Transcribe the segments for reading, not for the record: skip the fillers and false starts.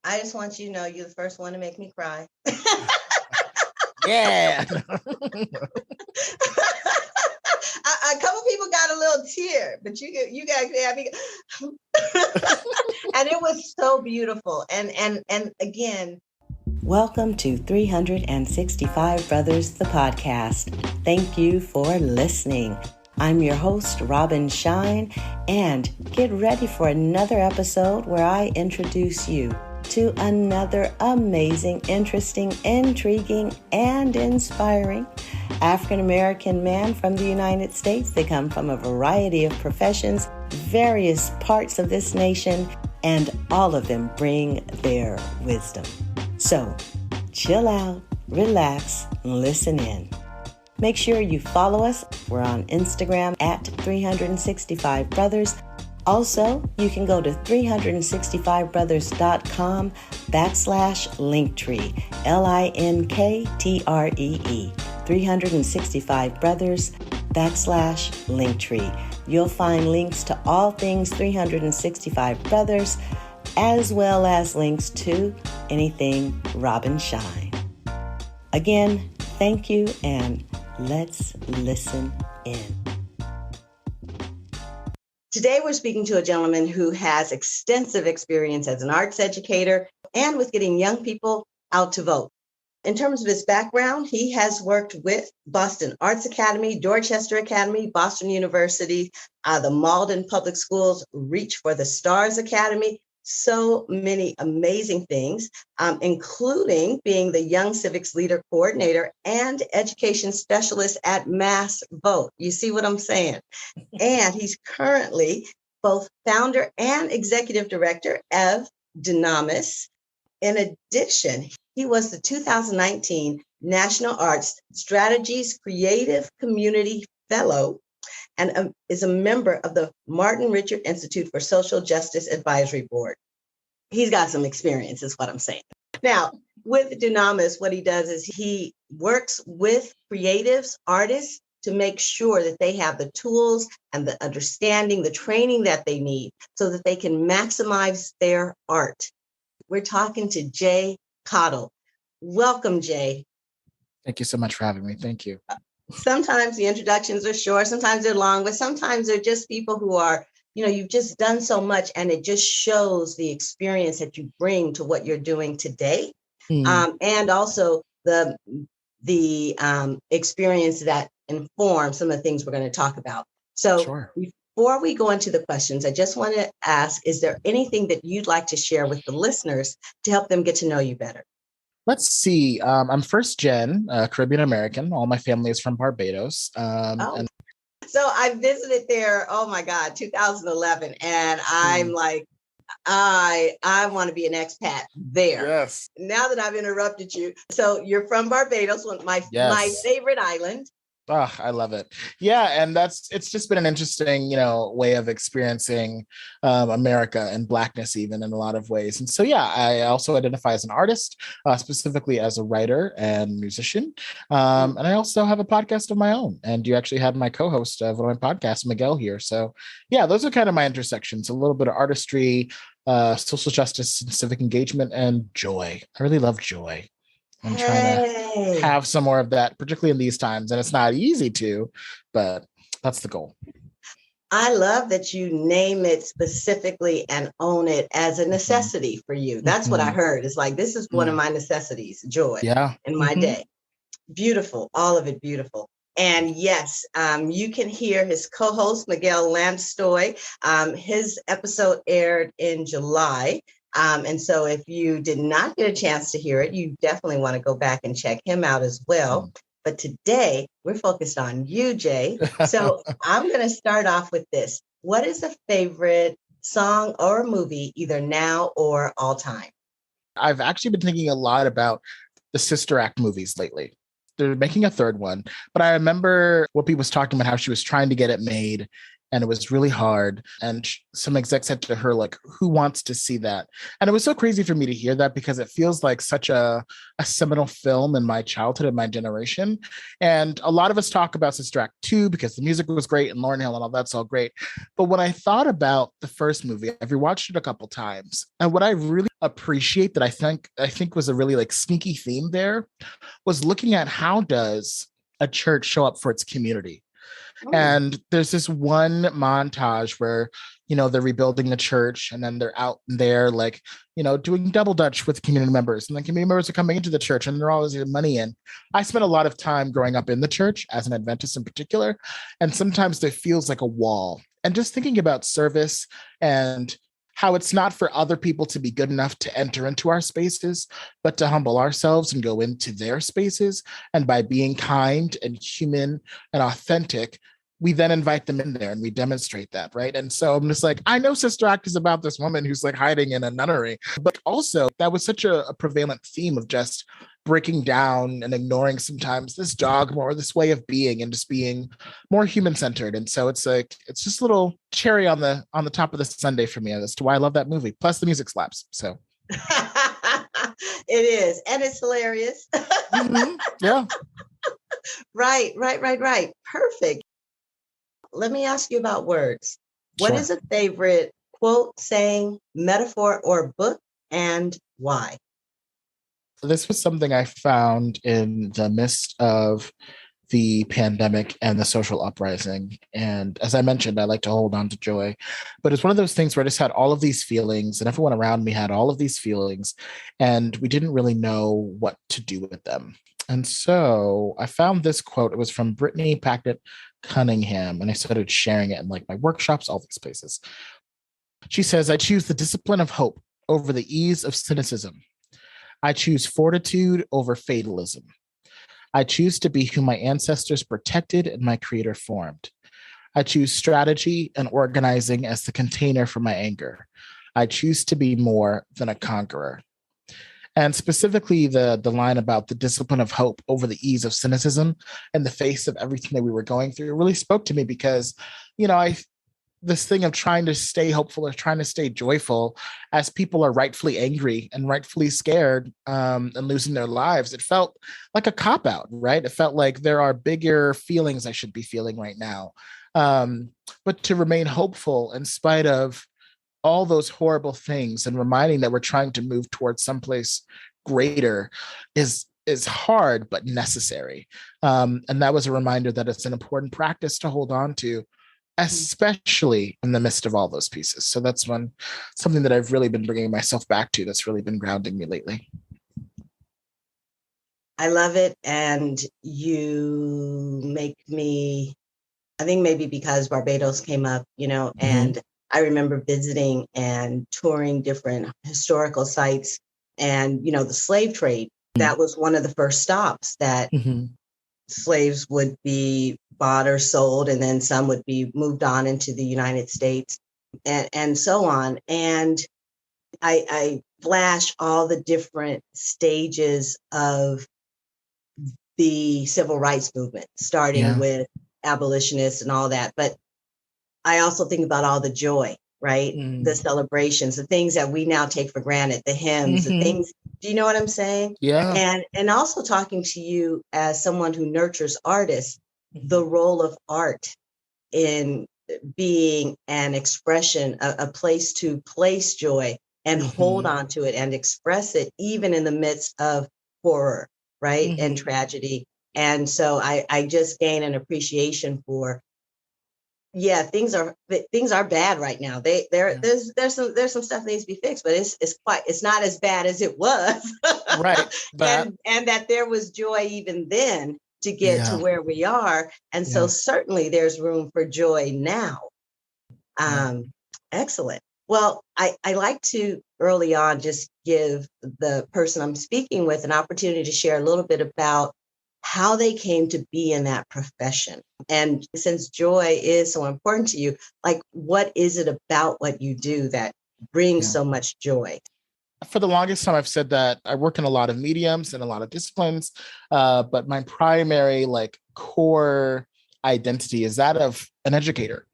I just want you to know you're the first one to make me cry. Yeah. A couple people got a little tear, but you guys have me. And it was so beautiful. And again, welcome to 365 Brothers, the podcast. Thank you for listening. I'm your host, Robin Shine, and get ready for another episode where I introduce you to another amazing, interesting, intriguing, and inspiring African-American man from the United States. They come from a variety of professions, various parts of this nation, and all of them bring their wisdom. So, chill out, relax, and listen in. Make sure you follow us. We're on Instagram at 365 Brothers. Also, you can go to 365brothers.com/Linktree, LINKTREE, 365 Brothers /Linktree. You'll find links to all things 365 Brothers, as well as links to anything Robin Shine. Again, thank you, and let's listen in. Today, we're speaking to a gentleman who has extensive experience as an arts educator and with getting young people out to vote. In terms of his background, he has worked with Boston Arts Academy, Dorchester Academy, Boston University, the Malden Public Schools, Reach for the Stars Academy. So many amazing things, including being the Young Civics Leader Coordinator and Education Specialist at Mass Vote. You see what I'm saying? And he's currently both founder and executive director of Dynamis. In addition, he was the 2019 National Arts Strategies Creative Community Fellow and is a member of the Martin Richard Institute for Social Justice Advisory Board. He's got some experience, is what I'm saying. Now, with Dynamis, what he does is he works with creatives, artists, to make sure that they have the tools and the understanding, the training that they need so that they can maximize their art. We're talking to Jay Cottle. Welcome, Jay. Thank you so much for having me. Thank you. Sometimes the introductions are short, sometimes they're long, but sometimes they're just people who are, you've just done so much and it just shows the experience that you bring to what you're doing today. And also the experience that informs some of the things we're going to talk about. So Sure. Before we go into the questions, I just want to ask, is there anything that you'd like to share with the listeners to help them get to know you better? Let's see. I'm first gen Caribbean American. All my family is from Barbados. So I visited there, oh my God, 2011. And I'm like, I want to be an expat there. Yes. Now that I've interrupted you. So you're from Barbados, my favorite island. Oh, I love it. Yeah. And it's just been an interesting, way of experiencing America and Blackness even in a lot of ways. And so, yeah, I also identify as an artist, specifically as a writer and musician. And I also have a podcast of my own. And you actually had my co-host of one of my podcasts, Miguel, here. So, yeah, those are kind of my intersections, a little bit of artistry, social justice, and civic engagement, and joy. I really love joy. I'm trying to have some more of that, particularly in these times. And it's not easy to, but that's the goal. I love that you name it specifically and own it as a necessity for you. That's what I heard. It's like, this is one of my necessities, joy in my day. Beautiful. All of it beautiful. And yes, you can hear his co-host, Miguel Lamstoy. His episode aired in July. And so if you did not get a chance to hear it, you definitely want to go back and check him out as well. But today we're focused on you, Jay. So I'm going to start off with this. What is a favorite song or movie, either now or all time? I've actually been thinking a lot about the Sister Act movies lately. They're making a third one, but I remember Whoopi was talking about how she was trying to get it made and it was really hard. And some exec said to her, like, who wants to see that? And it was so crazy for me to hear that because it feels like such a seminal film in my childhood and my generation. And a lot of us talk about Sister Act 2 because the music was great and Lauryn Hill and all that's all great. But when I thought about the first movie, I've rewatched it a couple times. And what I really appreciate that I think was a really like sneaky theme there was looking at how does a church show up for its community. Mm. And there's this one montage where, they're rebuilding the church and then they're out there, like, doing double dutch with community members. And the community members are coming into the church and they're always getting money in. I spent a lot of time growing up in the church as an Adventist in particular. And sometimes there feels like a wall. And just thinking about service and how it's not for other people to be good enough to enter into our spaces, but to humble ourselves and go into their spaces. And by being kind and human and authentic, we then invite them in there and we demonstrate that, right? And so I'm just like, I know Sister Act is about this woman who's like hiding in a nunnery, but also that was such a prevalent theme of just breaking down and ignoring sometimes this dogma or this way of being and just being more human centered. And so it's like it's just a little cherry on the top of the sundae for me as to why I love that movie. Plus the music slaps. So It is, and it's hilarious. yeah. Right. Perfect. Let me ask you about words. What Sure. is a favorite quote, saying, metaphor, or book, and why? This was something I found in the midst of the pandemic and the social uprising. And as I mentioned, I like to hold on to joy, but it's one of those things where I just had all of these feelings and everyone around me had all of these feelings and we didn't really know what to do with them. And so I found this quote. It was from Brittany Packnett Cunningham, and I started sharing it in like my workshops, all these places. She says, I choose the discipline of hope over the ease of cynicism. I choose fortitude over fatalism. I choose to be who my ancestors protected and my creator formed. I choose strategy and organizing as the container for my anger. I choose to be more than a conqueror. And specifically, the line about the discipline of hope over the ease of cynicism in the face of everything that we were going through really spoke to me because, I this thing of trying to stay hopeful or trying to stay joyful as people are rightfully angry and rightfully scared and losing their lives, it felt like a cop out, right? It felt like there are bigger feelings I should be feeling right now. But to remain hopeful in spite of all those horrible things and reminding that we're trying to move towards someplace greater is hard but necessary. And that was a reminder that it's an important practice to hold on to, especially in the midst of all those pieces. So that's something that I've really been bringing myself back to. That's really been grounding me lately. I love it. And you make me, I think maybe because Barbados came up, Mm-hmm. and I remember visiting and touring different historical sites and, the slave trade. That was one of the first stops that Mm-hmm. slaves would be bought or sold, and then some would be moved on into the United States and so on. And I flash all the different stages of the civil rights movement, starting Yeah. with abolitionists and all that. But I also think about all the joy, right? The Mm. celebrations, the things that we now take for granted, the hymns, the Mm-hmm. things. Do you know what I'm saying? Yeah. And also talking to you as someone who nurtures artists, the Mm-hmm. role of art in being an expression, a place to place joy and hold Mm-hmm. on to it and express it, even in the midst of horror, right? And Mm-hmm. tragedy. And so I just gain an appreciation for, yeah, things are bad right now. Yeah. There's some stuff that needs to be fixed, but it's not as bad as it was. Right. That. And that there was joy even then to get to Yeah. where we are. And so Yeah. certainly there's room for joy now. Yeah. Um, Excellent. Well, I like to early on just give the person I'm speaking with an opportunity to share a little bit about how they came to be in that profession. And since joy is so important to you, like, what is it about what you do that brings Yeah. so much joy? For the longest time, I've said that I work in a lot of mediums and a lot of disciplines, but my primary like core identity is that of an educator.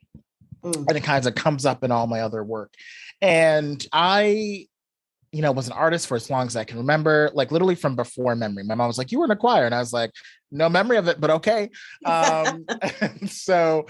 Mm. and it kind of comes up in all my other work. And I, was an artist for as long as I can remember, like literally from before memory. My mom was like, "You were in a choir," and I was like, "No memory of it, but okay." And so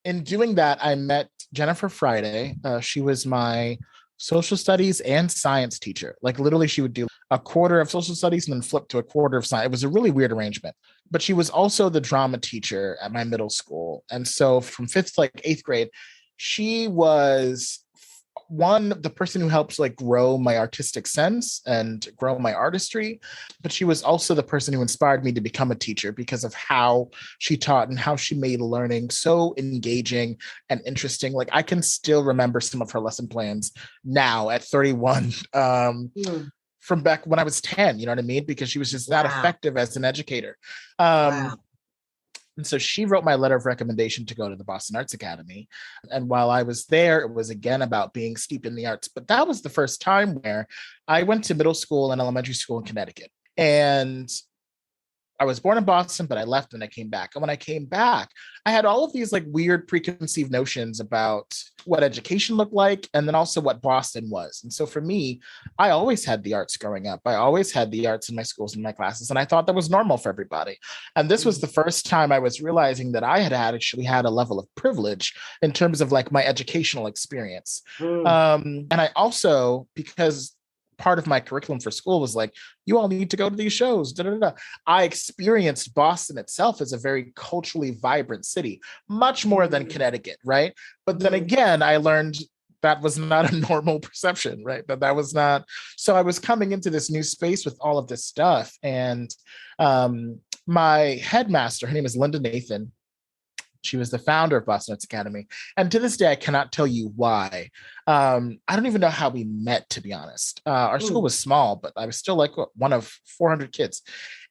in doing that, I met Jennifer Friday. She was my social studies and science teacher. Like literally, she would do a quarter of social studies and then flip to a quarter of science. It was a really weird arrangement. But she was also the drama teacher at my middle school, and so from fifth to like eighth grade, she was the person who helped like grow my artistic sense and grow my artistry, but she was also the person who inspired me to become a teacher because of how she taught and how she made learning so engaging and interesting. Like I can still remember some of her lesson plans now at 31, Mm. from back when I was 10, you know what I mean? Because she was just that Wow. effective as an educator. um, Wow. and so she wrote my letter of recommendation to go to the Boston Arts Academy. And while I was there, it was again about being steeped in the arts. But that was the first time where I went to middle school and elementary school in Connecticut. And I was born in Boston, but I left and I came back. And when I came back, I had all of these like weird preconceived notions about what education looked like and then also what Boston was. And so for me, I always had the arts growing up. I always had the arts in my schools and my classes. And I thought that was normal for everybody. And this was Mm. the first time I was realizing that I had actually had a level of privilege in terms of like my educational experience. Mm. And I also, because part of my curriculum for school was like, you all need to go to these shows. Da, da, da. I experienced Boston itself as a very culturally vibrant city, much more than Mm. Connecticut, right? But then Mm. again, I learned that was not a normal perception, right? That was not. So I was coming into this new space with all of this stuff. And my headmaster, her name is Linda Nathan. She was the founder of Boston Arts Academy. And to this day, I cannot tell you why. I don't even know how we met, to be honest. Our school Mm. was small, but I was still like one of 400 kids.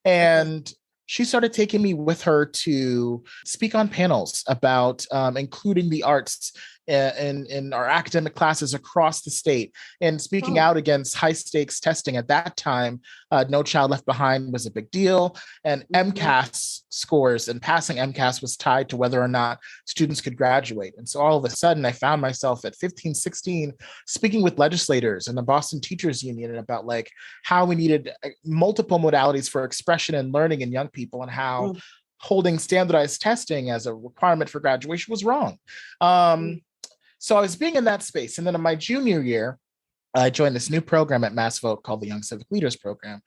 Okay. And she started taking me with her to speak on panels about including the arts in our academic classes across the state and speaking Oh. out against high stakes testing. At that time, No Child Left Behind was a big deal. And Mhm. MCAS scores and passing MCAS was tied to whether or not students could graduate. And so all of a sudden, I found myself at 15, 16, speaking with legislators and the Boston Teachers Union about like how we needed multiple modalities for expression and learning in young people and how Mm. holding standardized testing as a requirement for graduation was wrong. Mm. So I was being in that space. And then in my junior year, I joined this new program at Mass Vote called the Young Civic Leaders Program.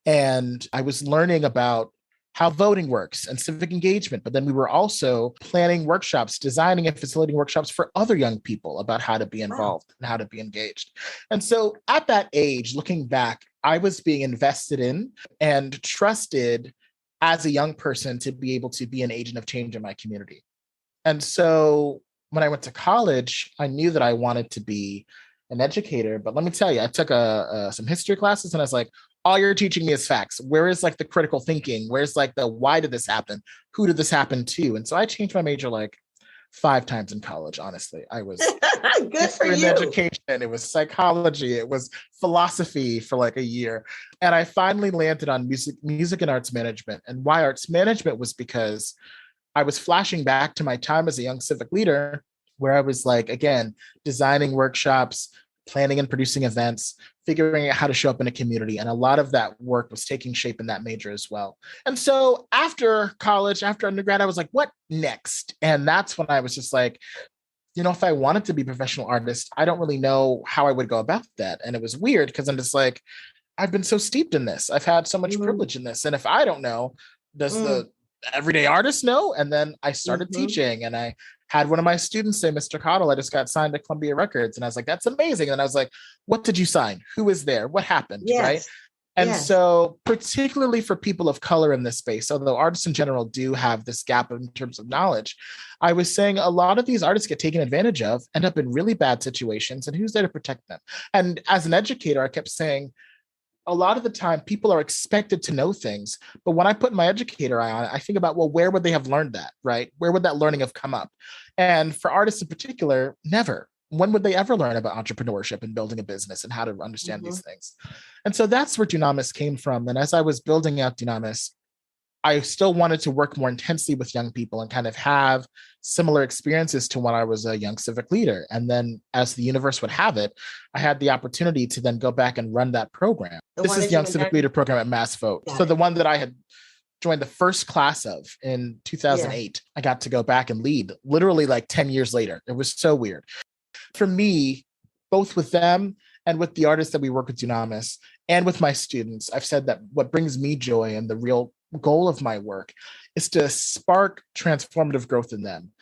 And I was learning about how voting works and civic engagement. But then we were also planning workshops, designing and facilitating workshops for other young people about how to be Wow. involved and how to be engaged. And so at that age, looking back, I was being invested in and trusted as a young person to be able to be an agent of change in my community. And so when I went to college, I knew that I wanted to be an educator. But let me tell you, I took some history classes and I was like, all you're teaching me is facts. Where is like the critical thinking? Where's like the why did this happen? Who did this happen to? And so I changed my major like 5 times in college, honestly. I was Good for history and you. education, it was psychology, it was philosophy for like a year. And I finally landed on music and arts management. And why arts management was because I was flashing back to my time as a young civic leader, where I was like, again, designing workshops, planning and producing events, figuring out how to show up in a community. And a lot of that work was taking shape in that major as well. And so after college, after undergrad, I was like, what next? And that's when I was just like, if I wanted to be a professional artist, I don't really know how I would go about that. And it was weird because I'm just like, I've been so steeped in this. I've had so much Mm. privilege in this. And if I don't know, does Mm. the everyday artist know? And then I started Mhm. teaching and I had one of my students say, Mr. Cottle, I just got signed to Columbia Records. And I was like, that's amazing. And I was like, what did you sign? Who was there? What happened? Right. Yes. And Yes. so, particularly for people of color in this space, although artists in general do have this gap in terms of knowledge, I was saying a lot of these artists get taken advantage of, end up in really bad situations, and who's there to protect them? And as an educator, I kept saying, a lot of the time people are expected to know things, but when I put my educator eye on it, I think about, well, where would they have learned that, right? Where would that learning have come up? And for artists in particular, never. When would they ever learn about entrepreneurship and building a business and how to understand Mhm. these things? And so that's where Dunamis came from. And as I was building out Dunamis, I still wanted to work more intensely with young people and kind of have similar experiences to when I was a young civic leader. And then, as the universe would have it, I had the opportunity to then go back and run that program. This is the Young Civic Leader program at Mass Vote. So the one that I had joined the first class of in 2008, I got to go back and lead literally like 10 years later. It was so weird. For me, both with them and with the artists that we work with Dunamis and with my students, I've said that what brings me joy and the real goal of my work is to spark transformative growth in them.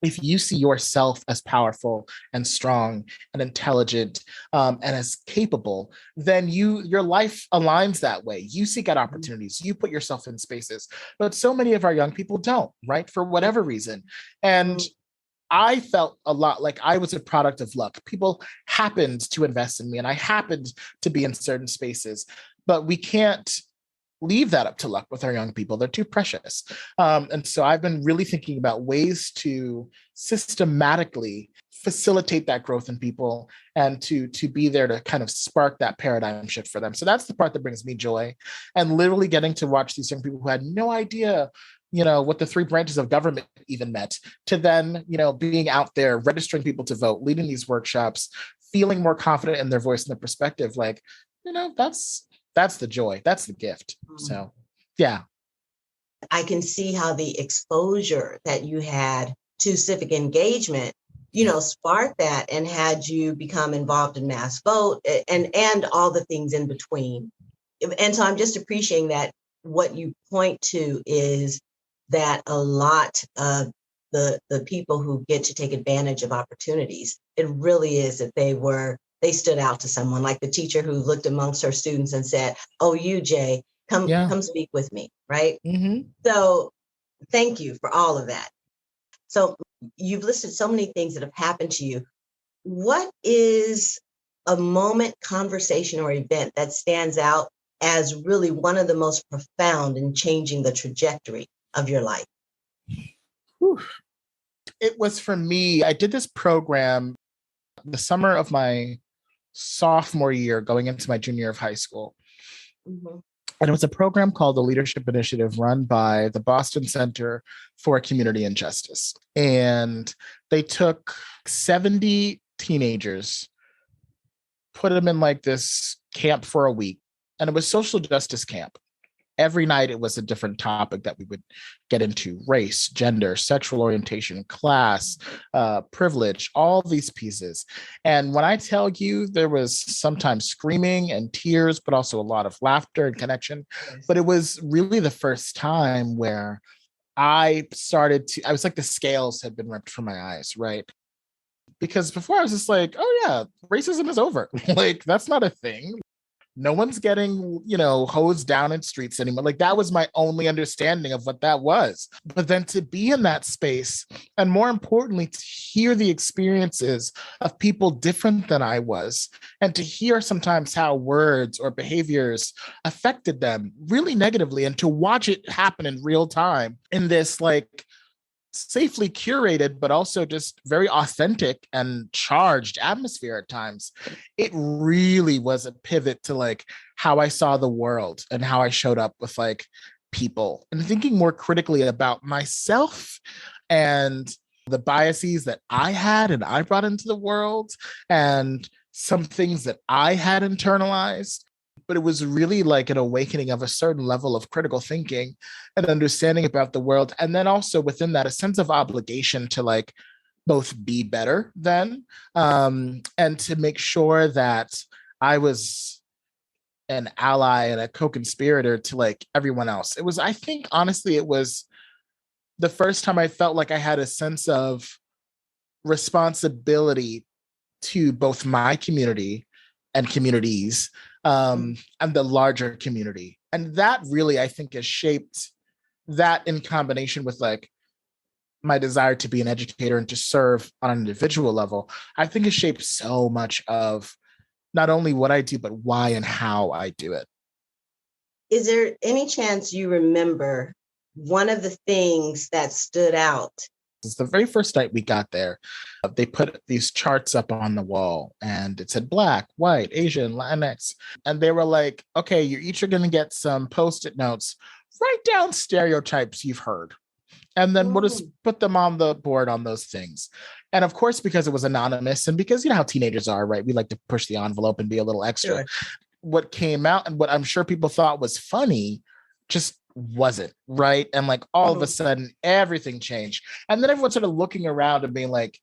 If you see yourself as powerful and strong and intelligent and as capable, then your life aligns that way. You seek out opportunities, you put yourself in spaces, but so many of our young people don't, right? For whatever reason. And I felt a lot like I was a product of luck. People happened to invest in me and I happened to be in certain spaces, but we can't leave that up to luck with our young people. They're too precious. And so I've been really thinking about ways to systematically facilitate that growth in people and to be there to kind of spark that paradigm shift for them. So that's the part that brings me joy. And literally getting to watch these young people who had no idea what the three branches of government even meant, to then, being out there, registering people to vote, leading these workshops, feeling more confident in their voice and their perspective. Like, that's the joy. That's the gift. So, yeah. I can see how the exposure that you had to civic engagement, sparked that and had you become involved in Mass Vote and all the things in between. And so I'm just appreciating that what you point to is that a lot of the people who get to take advantage of opportunities, it really is that they stood out to someone, like the teacher who looked amongst her students and said, "Oh, you, Jay, come speak with me," right? Mm-hmm. So thank you for all of that. So you've listed so many things that have happened to you. What is a moment, conversation, or event that stands out as really one of the most profound in changing the trajectory of your life? Whew. It was for me, I did this program the summer of my sophomore year going into my junior year of high school. Mm-hmm. And it was a program called the Leadership Initiative run by the Boston Center for Community and Justice. And they took 70 teenagers, put them in like this camp for a week. And it was social justice camp. Every night it was a different topic that we would get into: race, gender, sexual orientation, class, privilege, all these pieces. And when I tell you, there was sometimes screaming and tears, but also a lot of laughter and connection. But it was really the first time where I was like the scales had been ripped from my eyes, right? Because before I was just like, oh yeah, racism is over. Like, that's not a thing. No one's getting, hosed down in streets anymore. Like, that was my only understanding of what that was. But then to be in that space, and more importantly, to hear the experiences of people different than I was, and to hear sometimes how words or behaviors affected them really negatively, and to watch it happen in real time in this like safely curated, but also just very authentic and charged atmosphere at times, it really was a pivot to like how I saw the world and how I showed up with like people, and thinking more critically about myself and the biases that I had and I brought into the world, and some things that I had internalized. But it was really like an awakening of a certain level of critical thinking and understanding about the world. And then also within that, a sense of obligation to like both be better than, and to make sure that I was an ally and a co-conspirator to like everyone else. It was, I think, honestly, it was the first time I felt like I had a sense of responsibility to both my community and communities, and the larger community. And that really, I think, has shaped that, in combination with like my desire to be an educator and to serve on an individual level, I think has shaped so much of not only what I do, but why and how I do it. Is there any chance you remember one of the things that stood out? It's the very first night we got there. They put these charts up on the wall and it said Black, white, Asian, Latinx. And they were like, okay, you each are going to get some Post-it notes write down stereotypes you've heard. And then we'll just Mm. put them on the board on those things. And of course, because it was anonymous and because you know how teenagers are, right? We like to push the envelope and be a little extra. Sure. What came out and what I'm sure people thought was funny just wasn't, right? And like all of a Mhm. sudden, everything changed. And then everyone started looking around and being like,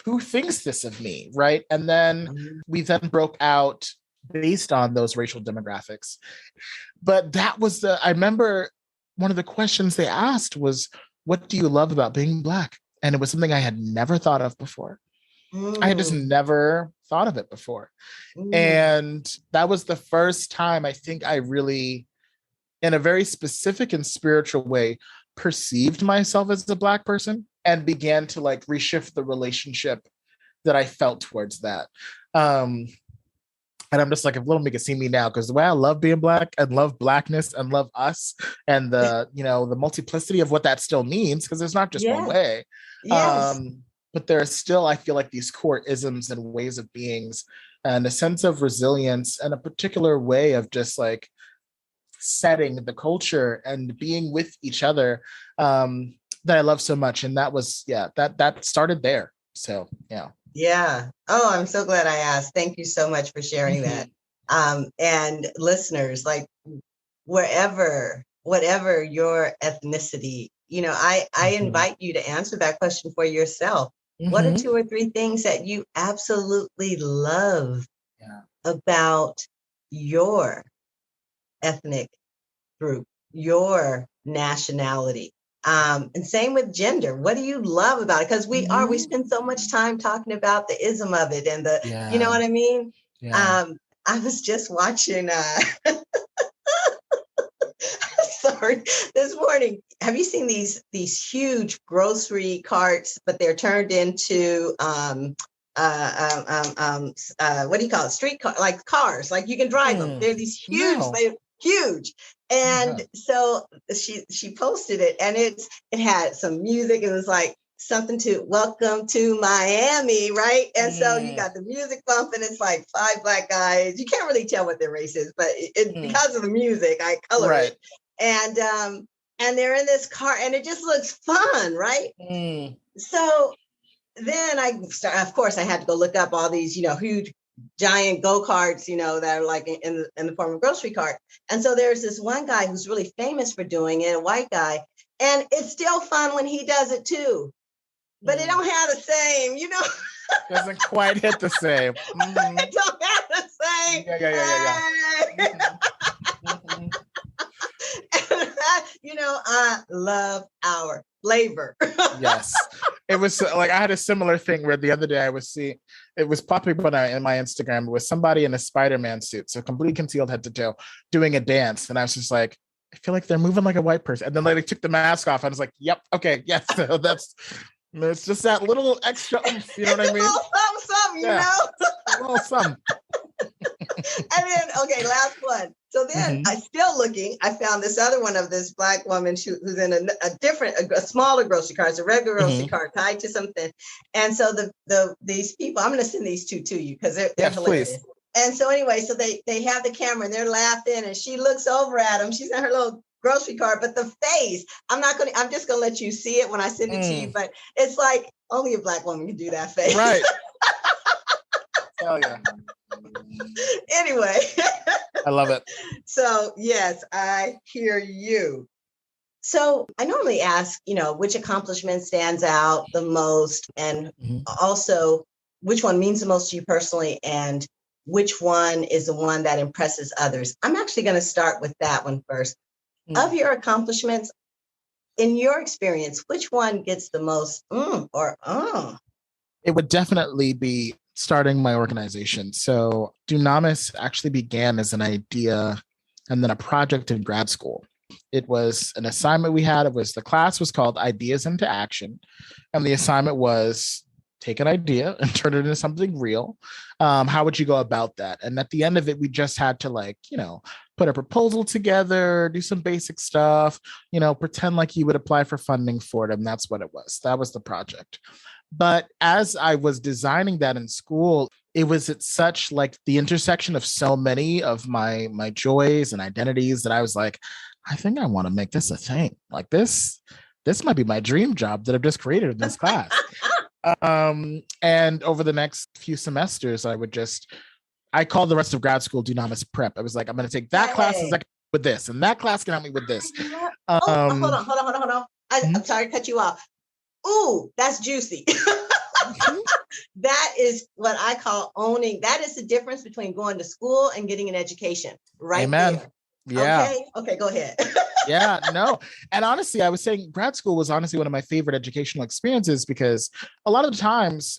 who thinks this of me, right? And then Mhm. we then broke out based on those racial demographics. But that was I remember one of the questions they asked was, what do you love about being Black? And it was something I had never thought of before. I had just Mm. never thought of it before. Mm. And that was the first time I think I really, in a very specific and spiritual way, perceived myself as a Black person and began to like reshift the relationship that I felt towards that. Um, and I'm just like, if little me could see me now, because the way I love being Black and love Blackness and love us and the, you know, the multiplicity of what that still means, because there's not just one Yes. way. Yes. But there are still, I feel like, these core isms and ways of beings and a sense of resilience and a particular way of just like setting the culture and being with each other, that I love so much. And that was, yeah, that started there. So yeah. Yeah. Oh, I'm so glad I asked. Thank you so much for sharing that. Mhm. And listeners, like whatever your ethnicity, I Mhm. invite you to answer that question for yourself. What are Mhm. 2 or 3 things that you absolutely love Yeah. about your ethnic group, your nationality? And same with gender. What do you love about it? Because we Mhm. spend so much time talking about the ism of it and you know Yeah. what I mean? Yeah. Um, I was just watching sorry, this morning. Have you seen these huge grocery carts, but they're turned into what do you call it? Street car, like cars, like you can drive them. Hmm. They're these huge, No. they're huge. Oh my And God. so she posted it, and it had some music. It was like something to welcome to Miami, right? And so you Mm. got the music bumping. It's like 5 Black guys. You can't really tell what their race is, but Mm. because of the music, I color it. Right. And they're in this car, and it just looks fun, right? Mm. So then of course, I had to go look up all these, huge, giant go-karts, that are like in the form of grocery cart. And so there's this one guy who's really famous for doing it, a white guy, and it's still fun when he does it too. But it Mm. don't have the same, Doesn't quite hit the same. Hmm. it don't have the same. Yeah, yeah, yeah, yeah, yeah. Hmm. Hmm. I love our flavor. Yes. It was like I had a similar thing where the other day I was seeing it was popping up in my Instagram. It was somebody in a Spider-Man suit, so completely concealed head to toe, doing a dance. And I was just like, I feel like they're moving like a white person. And then they took the mask off. I was like, yep, okay, yes. So it's just that little extra oomph, you know what I It's a mean? little something, something, Yeah, a little something. And then, okay, last one. So then Mm-hmm. I still looking, I found this other one of this Black woman who's in a smaller grocery cart, it's a regular grocery Mm-hmm. cart tied to something. And so these people, I'm going to send these two to you because they're Yes, please. hilarious. And so anyway, so they have the camera and they're laughing, and she looks over at them. She's in her little grocery cart, but the face, I'm just gonna let you see it when I send it to you. Mm. But it's like only a Black woman can do that face. Right. Hell yeah. Anyway. I love it. So yes, I hear you. So I normally ask, which accomplishment stands out the most, and Mhm. also which one means the most to you personally, and which one is the one that impresses others. I'm actually going to start with that one first. Of Mm. your accomplishments, in your experience, which one gets the most or It would definitely be starting my organization. So Dunamis actually began as an idea and then a project in grad school. It was an assignment we had. The class was called Ideas into Action. And the assignment was take an idea and turn it into something real. How would you go about that? And at the end of it, we just had to put a proposal together, do some basic stuff, pretend like you would apply for funding for it. And that's what it was. That was the project. But as I was designing that in school, it was at such like the intersection of so many of my joys and identities that I was like, I think I want to make this a thing. Like this might be my dream job that I've just created in this class. And over the next few semesters, I called the rest of grad school Dunamis Prep. I was like, I'm going to take that class as with this, and that class can help me with this. Hold on. Mm-hmm. I'm sorry to cut you off. Ooh, that's juicy. That is what I call owning. That is the difference between going to school and getting an education. Right. Amen. There. Yeah. Okay, go ahead. Yeah, no. And honestly, I was saying grad school was honestly one of my favorite educational experiences because a lot of the times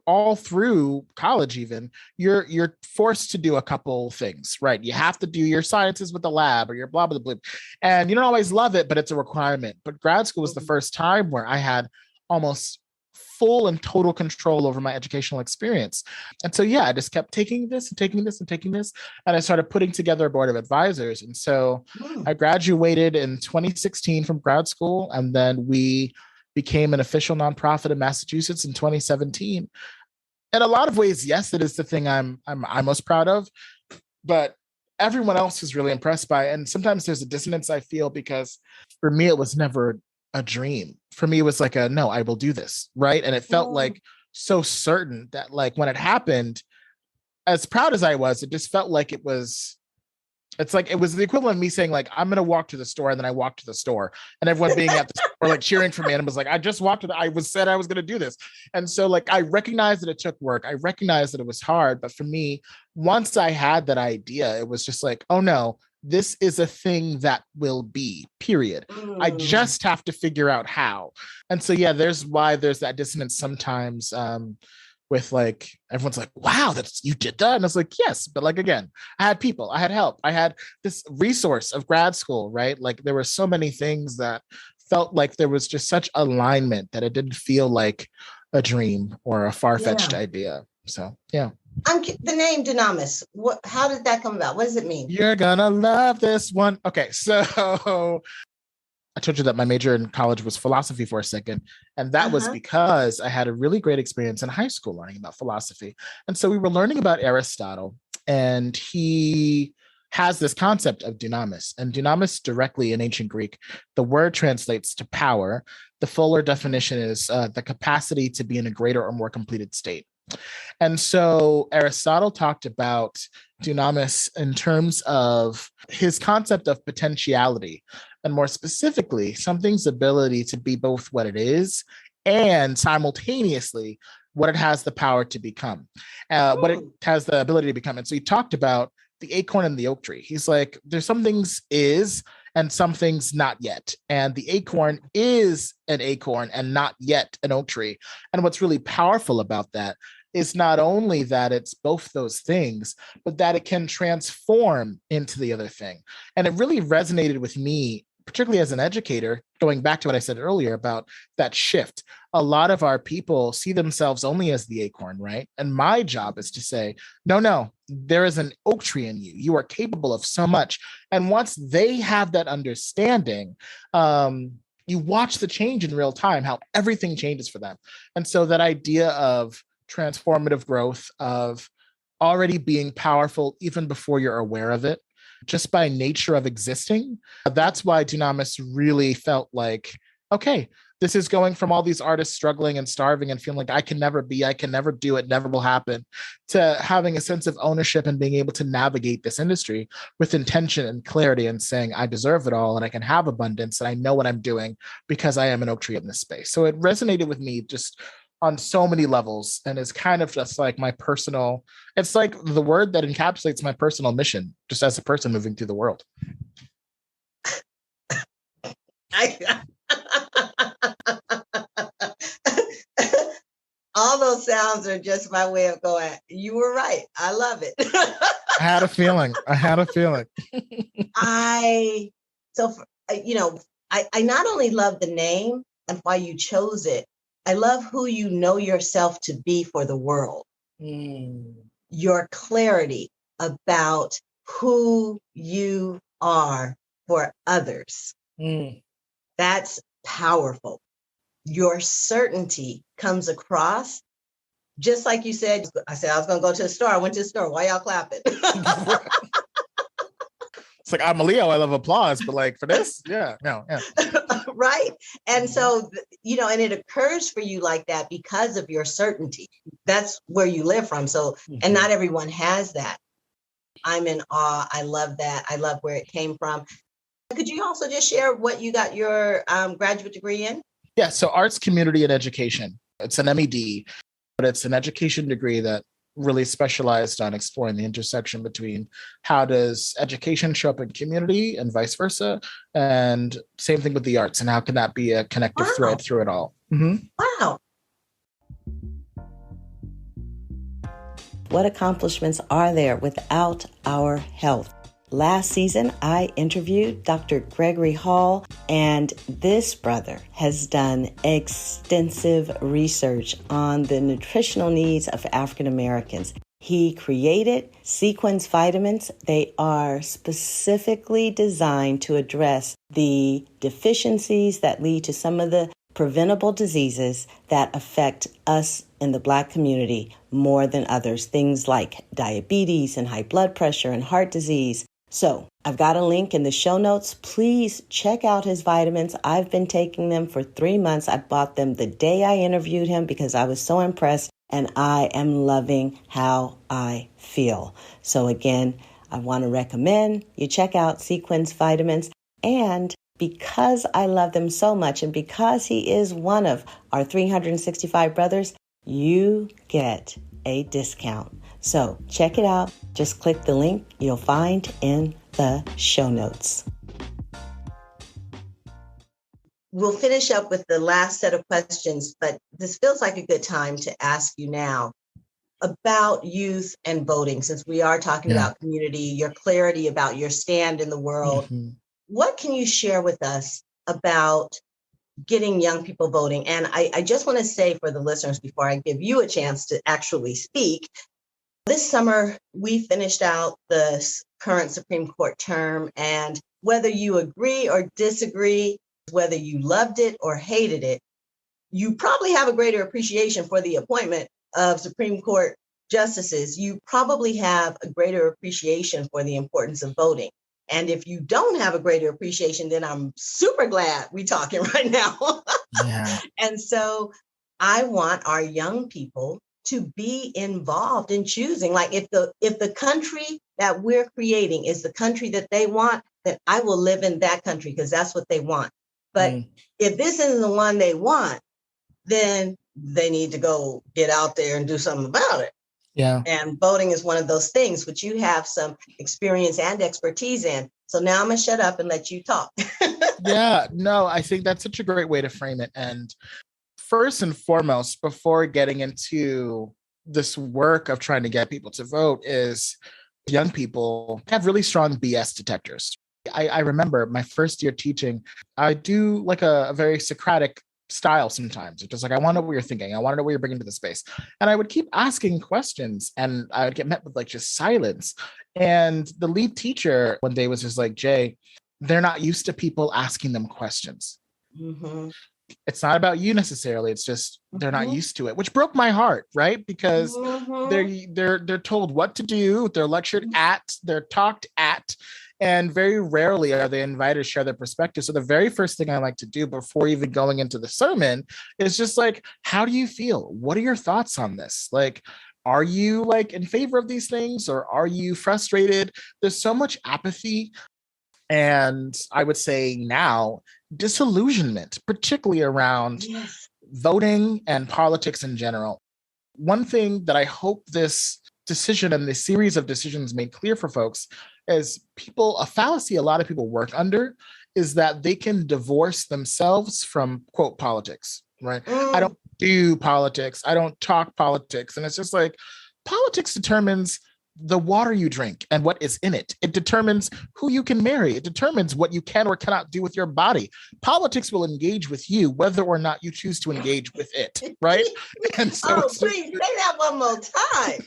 all through college, even you're forced to do a couple things, right? You have to do your sciences with the lab or your blah blah blah, and you don't always love it, but it's a requirement. But grad school was the first time where I had almost full and total control over my educational experience. And so, yeah, I just kept taking this and taking this and taking this. And I started putting together a board of advisors. And so I graduated in 2016 from grad school. And then we became an official nonprofit in Massachusetts in 2017. In a lot of ways, yes, it is the thing I'm most proud of, but everyone else is really impressed by it. And sometimes there's a dissonance I feel because for me, it was never a dream. For me, it was like no, I will do this, right? And it felt like so certain that like when it happened, as proud as I was, it just felt like it's like it was the equivalent of me saying like I'm gonna walk to the store, and then I walked to the store, and everyone being at the store like cheering for me, and I was like I just walked to I said I was gonna do this. And so like I recognized that it took work, I recognized that it was hard, but for me, once I had that idea, it was just like, oh no, this is a thing that will be, period. I just have to figure out how. And so yeah, there's that dissonance sometimes with like everyone's like, wow, you did that. And I was like, yes, but like again, I had people, I had help, I had this resource of grad school, right? Like there were so many things that felt like there was just such alignment that it didn't feel like a dream or a far-fetched idea. So yeah. The name Dunamis. How did that come about? What does it mean? You're gonna love this one. Okay, so I told you that my major in college was philosophy for a second. And that was because I had a really great experience in high school learning about philosophy. And so we were learning about Aristotle, and he has this concept of dunamis. And dunamis directly in ancient Greek, the word translates to power. The fuller definition is the capacity to be in a greater or more completed state. And so Aristotle talked about dunamis in terms of his concept of potentiality, and more specifically, something's ability to be both what it is and simultaneously what it has the power to become, what it has the ability to become. And so he talked about the acorn and the oak tree. He's like, there's some things is and some things not yet. And the acorn is an acorn and not yet an oak tree. And what's really powerful about that is not only that it's both those things, but that it can transform into the other thing. And it really resonated with me, particularly as an educator, going back to what I said earlier about that shift. A lot of our people see themselves only as the acorn, right? And my job is to say, no, there is an oak tree in you. You are capable of so much. And once they have that understanding, you watch the change in real time, how everything changes for them. And so that idea of transformative growth, of already being powerful even before you're aware of it, just by nature of existing. That's why Dunamis really felt like, okay, this is going from all these artists struggling and starving and feeling like I can never do it, never will happen, to having a sense of ownership and being able to navigate this industry with intention and clarity and saying, I deserve it all and I can have abundance and I know what I'm doing because I am an oak tree in this space. So it resonated with me just on so many levels, and is kind of just like my personal, it's like the word that encapsulates my personal mission just as a person moving through the world. All those sounds are just my way of going, you were right. I love it. I had a feeling. I not only love the name and why you chose it, I love who you know yourself to be for the world. Your clarity about who you are for others. That's powerful. Your certainty comes across, just like you said. I said I was going to go to the store. I went to the store. Why y'all clapping? like, I'm a Leo, I love applause, but like for this, yeah, no, yeah. Right. And so, and it occurs for you like that because of your certainty. That's where you live from. So, and not everyone has that. I'm in awe. I love that. I love where it came from. Could you also just share what you got your graduate degree in? Yeah, so arts, community, and education. It's an MED, but it's an education degree that really specialized on exploring the intersection between how does education show up in community and vice versa, and same thing with the arts, and how can that be a connective thread through it all. Wow. What accomplishments are there without our health? Last season, I interviewed Dr. Gregory Hall, and this brother has done extensive research on the nutritional needs of African Americans. He created Sequence vitamins. They are specifically designed to address the deficiencies that lead to some of the preventable diseases that affect us in the Black community more than others, things like diabetes and high blood pressure and heart disease. So I've got a link in the show notes. Please check out his vitamins. I've been taking them for 3 months. I bought them the day I interviewed him because I was so impressed, and I am loving how I feel. So again, I want to recommend you check out Sequence vitamins. And because I love them so much, and because he is one of our 365 brothers, you get a discount. So check it out. Just click the link you'll find in the show notes. We'll finish up with the last set of questions, but this feels like a good time to ask you now about youth and voting, since we are talking about community, your clarity about your stand in the world. What can you share with us about getting young people voting? And I just want to say for the listeners, before I give you a chance to actually speak, this summer, we finished out the current Supreme Court term, and whether you agree or disagree, whether you loved it or hated it, you probably have a greater appreciation for the appointment of Supreme Court justices. You probably have a greater appreciation for the importance of voting. And if you don't have a greater appreciation, then I'm super glad we're talking right now. And so I want our young people to be involved in choosing. Like if the country that we're creating is the country that they want, then I will live in that country because that's what they want. But if this isn't the one they want, then they need to go get out there and do something about it. And voting is one of those things which you have some experience and expertise in. So now I'm gonna shut up and let you talk. No, I think that's such a great way to frame it. And first and foremost, before getting into this work of trying to get people to vote, is young people have really strong BS detectors. I remember my first year teaching, I do like a very Socratic style sometimes. It's just like, I want to know what you're thinking. I want to know what you're bringing to the space. And I would keep asking questions and I would get met with like just silence. And the lead teacher one day was just like, Jay, they're not used to people asking them questions. It's not about you necessarily. It's just they're not used to it, which broke my heart, right? Because they're told what to do, they're lectured at, they're talked at, and very rarely are they invited to share their perspective. So the very first thing I like to do before even going into the sermon is just like, how do you feel? What are your thoughts on this? Like, are you like in favor of these things, or are you frustrated? There's so much apathy. And I would say now disillusionment, particularly around voting and politics in general. One thing that I hope this decision and this series of decisions made clear for folks is a fallacy a lot of people work under is that they can divorce themselves from, quote, politics, right? I don't do politics. I don't talk politics. And it's just like, politics determines the water you drink and what is in it. It determines who you can marry. It determines what you can or cannot do with your body. Politics will engage with you whether or not you choose to engage with it, right? And so please say that one more time.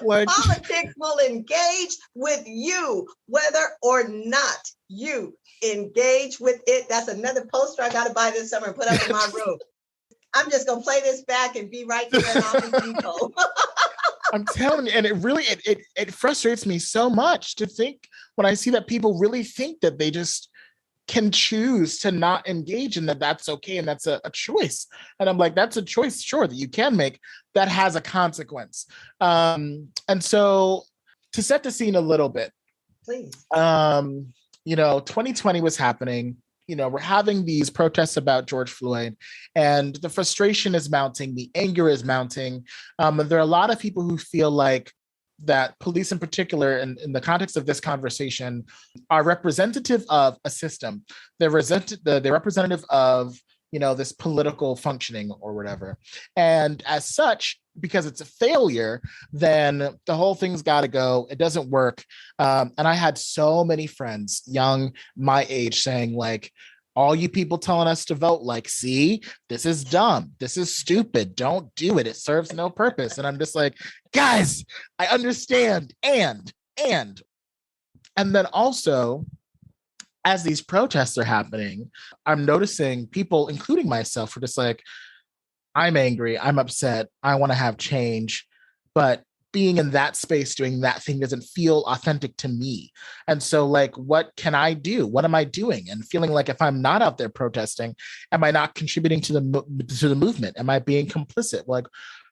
Like, politics will engage with you whether or not you engage with it. That's another poster I got to buy this summer and put up in my room. I'm just going to play this back and be right there in Office Depot. I'm telling you, and it frustrates me so much to think when I see that people really think that they just can choose to not engage and that that's okay and that's a choice. And I'm like, that's a choice, sure, that you can make that has a consequence. And so to set the scene a little bit, Please. 2020 was happening. We're having these protests about George Floyd, and the frustration is mounting, the anger is mounting. And there are a lot of people who feel like that police in particular, in the context of this conversation, are representative of a system. They're representative of this political functioning or whatever. And as such, because it's a failure, then the whole thing's got to go. It doesn't work. And I had so many friends, young, my age, saying like, all you people telling us to vote, like, see, this is dumb. This is stupid. Don't do it. It serves no purpose. And I'm just like, guys, I understand. And then also, as these protests are happening, I'm noticing people, including myself, are just like, I'm angry, I'm upset, I want to have change, but being in that space doing that thing doesn't feel authentic to me. And so like, what can I do? What am I doing? And feeling like if I'm not out there protesting, am I not contributing to the movement? Am I being complicit? Like,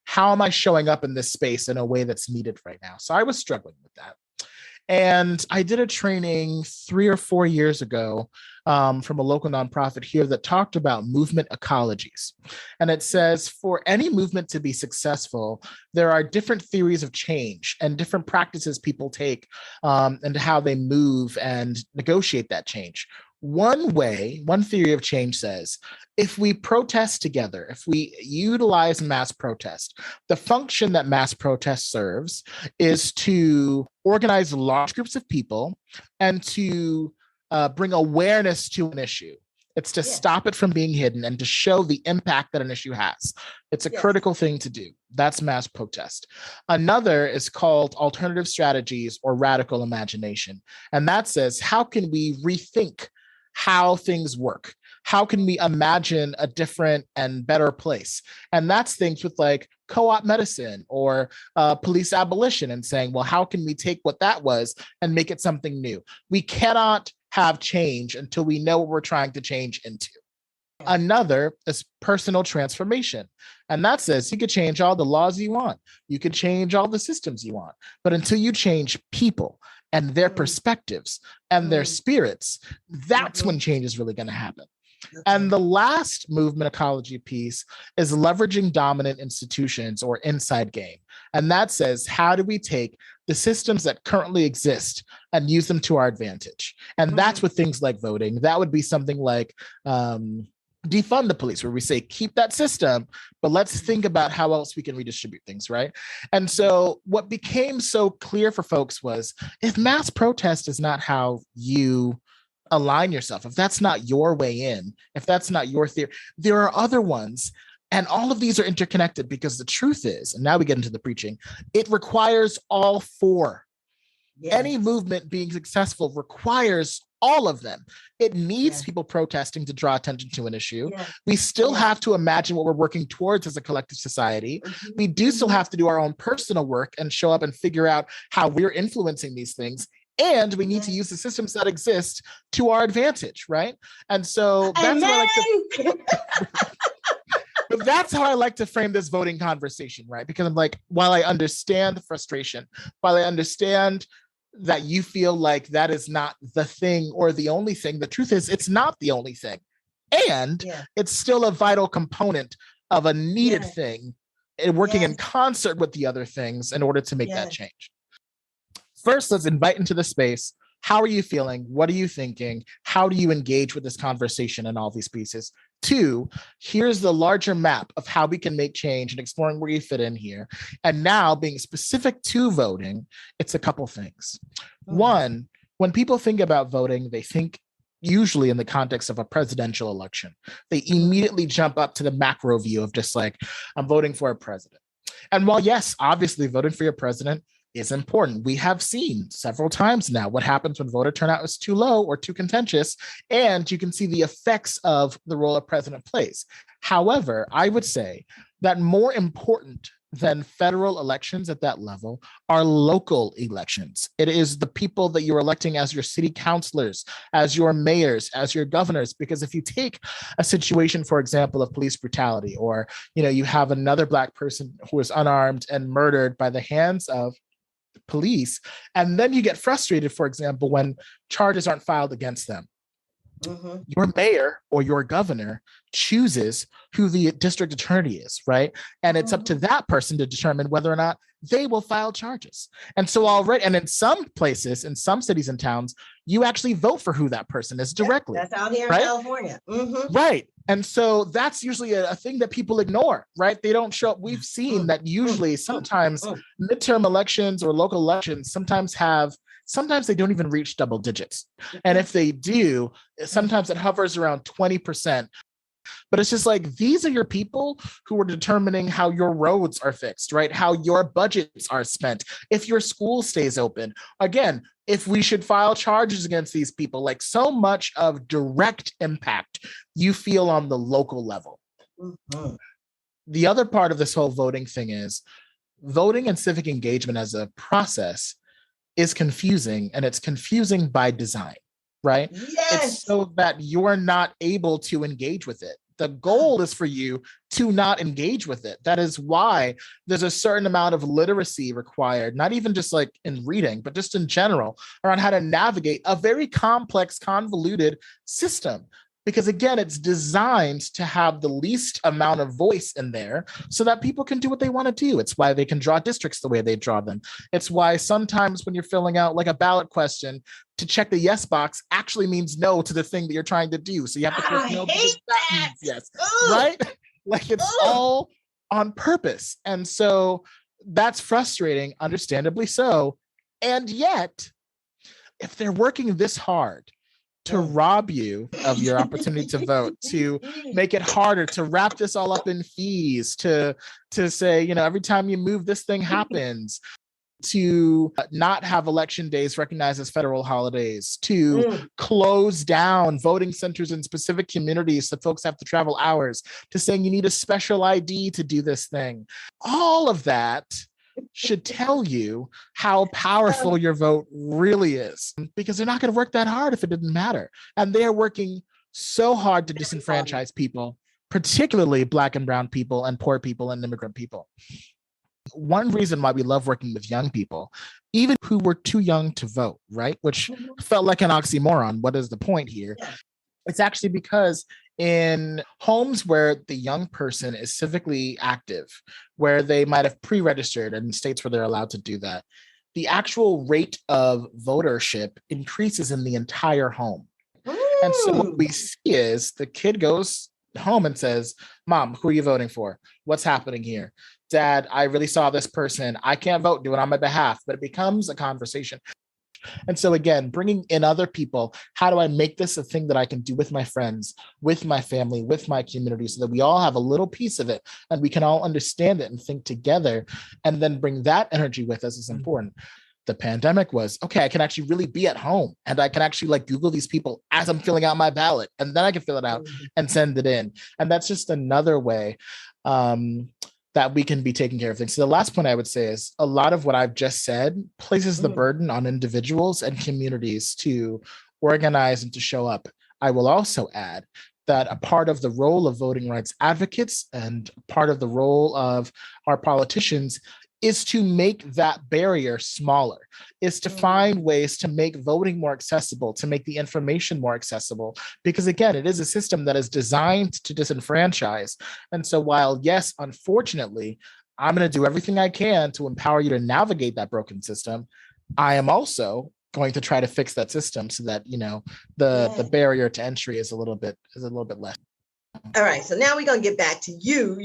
how am I showing up in this space in a way that's needed right now? So I was struggling with that. And I did a training 3 or 4 years ago from a local nonprofit here that talked about movement ecologies. And it says for any movement to be successful, there are different theories of change and different practices people take and how they move and negotiate that change. One theory of change says, if we protest together, if we utilize mass protest, the function that mass protest serves is to organize large groups of people and to bring awareness to an issue. It's to stop it from being hidden and to show the impact that an issue has. It's a critical thing to do. That's mass protest. Another is called alternative strategies or radical imagination. And that says, how can we rethink how things work? How can we imagine a different and better place? And that's things with like co-op medicine or police abolition and saying, well, how can we take what that was and make it something new? We cannot have change until we know what we're trying to change into. Another is personal transformation. And that says you could change all the laws you want. You could change all the systems you want. But until you change people and their perspectives and their spirits, that's when change is really going to happen. And the last movement ecology piece is leveraging dominant institutions or inside game. And that says, how do we take the systems that currently exist and use them to our advantage? And that's with things like voting. That would be something like defund the police, where we say, keep that system, but let's think about how else we can redistribute things, right? And so what became so clear for folks was, if mass protest is not how you align yourself, if that's not your way in, if that's not your theory, there are other ones. And all of these are interconnected, because the truth is, and now we get into the preaching, it requires all four. Any movement being successful requires all of them. It needs people protesting to draw attention to an issue. We still have to imagine what we're working towards as a collective society. We do still have to do our own personal work and show up and figure out how we're influencing these things. And we need to use the systems that exist to our advantage, right? And so that's how I like to frame this voting conversation, right? Because I'm like, while I understand the frustration, while I understand that you feel like that is not the thing or the only thing, the truth is it's not the only thing. And it's still a vital component of a needed thing, and working in concert with the other things in order to make that change. First, let's invite into the space. How are you feeling? What are you thinking? How do you engage with this conversation and all these pieces? 2, here's the larger map of how we can make change and exploring where you fit in here. And now, being specific to voting, it's a couple things. 1, when people think about voting, they think usually in the context of a presidential election. They immediately jump up to the macro view of just like, I'm voting for a president. And while yes, obviously voting for your president is important, we have seen several times now what happens when voter turnout is too low or too contentious, and you can see the effects of the role a president plays. However, I would say that more important than federal elections at that level are local elections. It is the people that you're electing as your city councilors, as your mayors, as your governors. Because if you take a situation, for example, of police brutality, or you have another Black person who is unarmed and murdered by the hands of police, and then you get frustrated, for example, when charges aren't filed against them. Mm-hmm. Your mayor or your governor chooses who the district attorney is, right? And it's up to that person to determine whether or not they will file charges. And so already, and in some places, in some cities and towns, you actually vote for who that person is directly. That's out here in California. Mm-hmm. Right. And so that's usually a thing that people ignore, right? They don't show up. We've seen that usually sometimes midterm elections or local elections sometimes they don't even reach double digits. And if they do, sometimes it hovers around 20%. But it's just like, these are your people who are determining how your roads are fixed, right? How your budgets are spent, if your school stays open. Again, if we should file charges against these people, like so much of direct impact you feel on the local level. Mm-hmm. The other part of this whole voting thing is voting and civic engagement as a process is confusing, and it's confusing by design, right? Yes. It's so that you're not able to engage with it. The goal is for you to not engage with it. That is why there's a certain amount of literacy required, not even just like in reading, but just in general, around how to navigate a very complex, convoluted system. Because again, it's designed to have the least amount of voice in there so that people can do what they want to do. It's why they can draw districts the way they draw them. It's why sometimes when you're filling out like a ballot question, to check the yes box actually means no to the thing that you're trying to do. So you have to click no because that means yes, right? Like it's all on purpose. And so that's frustrating, understandably so. And yet, if they're working this hard to rob you of your opportunity to vote, to make it harder, to wrap this all up in fees, to say, every time you move, this thing happens, to not have election days recognized as federal holidays, to close down voting centers in specific communities so folks have to travel hours, to saying you need a special ID to do this thing. All of that should tell you how powerful your vote really is, because they're not going to work that hard if it didn't matter. And they're working so hard to disenfranchise people, particularly Black and brown people and poor people and immigrant people. One reason why we love working with young people, even who were too young to vote, right? Which felt like an oxymoron. What is the point here? It's actually because in homes where the young person is civically active, where they might have pre-registered in states where they're allowed to do that, the actual rate of votership increases in the entire home. And so what we see is the kid goes home and says, Mom, who are you voting for? What's happening here? Dad, I really saw this person. I can't vote, do it on my behalf. But it becomes a conversation. And so again, bringing in other people, how do I make this a thing that I can do with my friends, with my family, with my community, so that we all have a little piece of it and we can all understand it and think together, and then bring that energy with us is important. The pandemic was, okay, I can actually really be at home and I can actually like Google these people as I'm filling out my ballot, and then I can fill it out and send it in. And that's just another way that we can be taking care of things. So the last point I would say is a lot of what I've just said places the burden on individuals and communities to organize and to show up. I will also add that a part of the role of voting rights advocates and part of the role of our politicians is to make that barrier smaller, is to find ways to make voting more accessible, to make the information more accessible. Because again, it is a system that is designed to disenfranchise. And so while, yes, unfortunately, I'm going to do everything I can to empower you to navigate that broken system, I am also going to try to fix that system so that, the barrier to entry is a little bit less. All right, so now we're going to get back to you.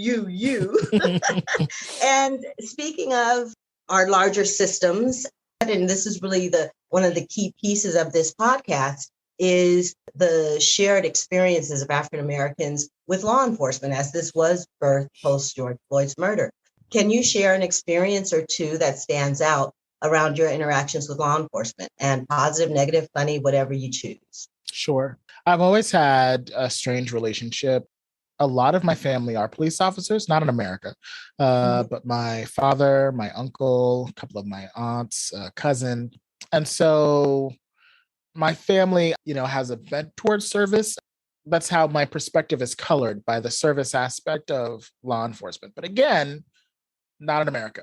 And speaking of our larger systems, and this is really one of the key pieces of this podcast, is the shared experiences of African Americans with law enforcement, as this was birthed post George Floyd's murder. Can you share an experience or two that stands out around your interactions with law enforcement, and positive, negative, funny, whatever you choose? Sure. I've always had a strange relationship a lot of my family are police officers, not in America, Mhm. but my father, my uncle, a couple of my aunts, cousin. And so my family, has a bent towards service. That's how my perspective is colored by the service aspect of law enforcement. But again, not in America.